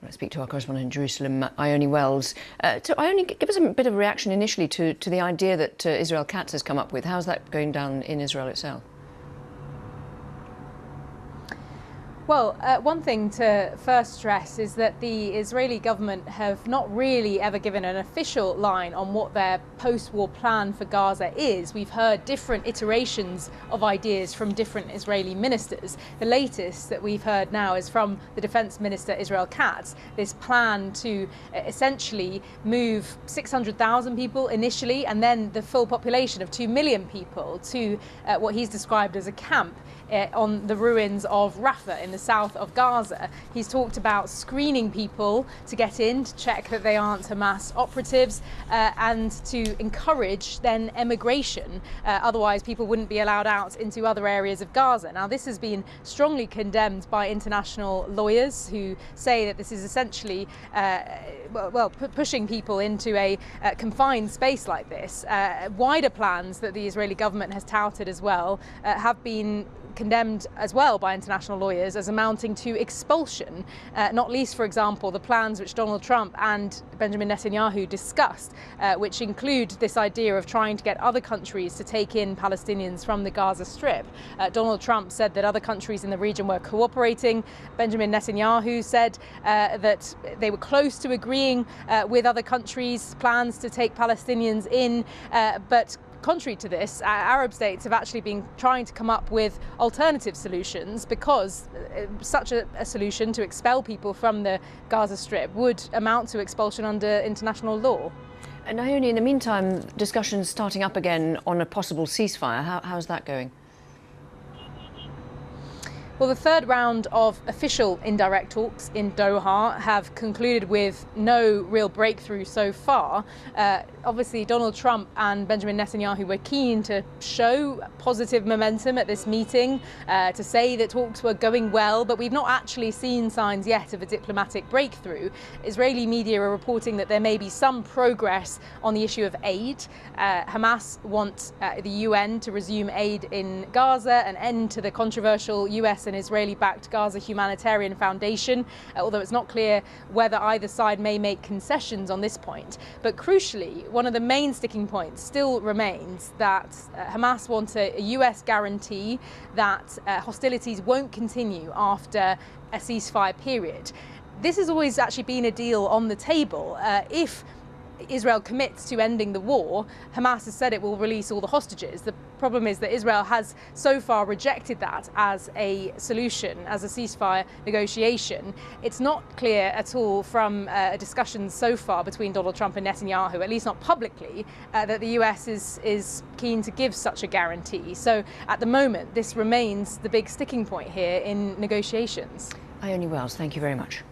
Let's speak to our correspondent in Jerusalem, Ione Wells. So Ione, give us a bit of a reaction initially to the idea that Israel Katz has come up with. How's that going down in Israel itself? Well, one thing to first stress is that the Israeli government have not really ever given an official line on what their post-war plan for Gaza is. We've heard different iterations of ideas from different Israeli ministers. The latest that we've heard now is from the Defense Minister Israel Katz, this plan to essentially move 600,000 people initially and then the full population of 2 million people to what he's described as a camp on the ruins of Rafah in the south of Gaza. He's talked about screening people to get in, to check that they aren't Hamas operatives, and to encourage then emigration. Otherwise, people wouldn't be allowed out into other areas of Gaza. Now, this has been strongly condemned by international lawyers who say that this is essentially pushing people into a confined space like this. Wider plans that the Israeli government has touted as well have been condemned as well by international lawyers as amounting to expulsion, not least, for example, the plans which Donald Trump and Benjamin Netanyahu discussed, which include this idea of trying to get other countries to take in Palestinians from the Gaza Strip. Donald Trump said that other countries in the region were cooperating. Benjamin Netanyahu said that they were close to agreeing with other countries' plans to take Palestinians in, but contrary to this, Arab states have actually been trying to come up with alternative solutions because such a solution to expel people from the Gaza Strip would amount to expulsion under international law. And Ione, in the meantime, discussions starting up again on a possible ceasefire. How's that going? Well, the third round of official indirect talks in Doha have concluded with no real breakthrough so far. Obviously, Donald Trump and Benjamin Netanyahu were keen to show positive momentum at this meeting, to say that talks were going well, but we've not actually seen signs yet of a diplomatic breakthrough. Israeli media are reporting that there may be some progress on the issue of aid. Hamas want the UN to resume aid in Gaza, an end to the controversial US and Israeli-backed Gaza Humanitarian Foundation, although it's not clear whether either side may make concessions on this point. But crucially, one of the main sticking points still remains that Hamas want a US guarantee that hostilities won't continue after a ceasefire period. This has always actually been a deal on the table. If Israel commits to ending the war, Hamas has said it will release all the hostages. The problem is that Israel has so far rejected that as a solution, as a ceasefire negotiation. It's not clear at all from discussions so far between Donald Trump and Netanyahu, at least not publicly, that the US is keen to give such a guarantee. So at the moment, this remains the big sticking point here in negotiations. Ione Wells, thank you very much.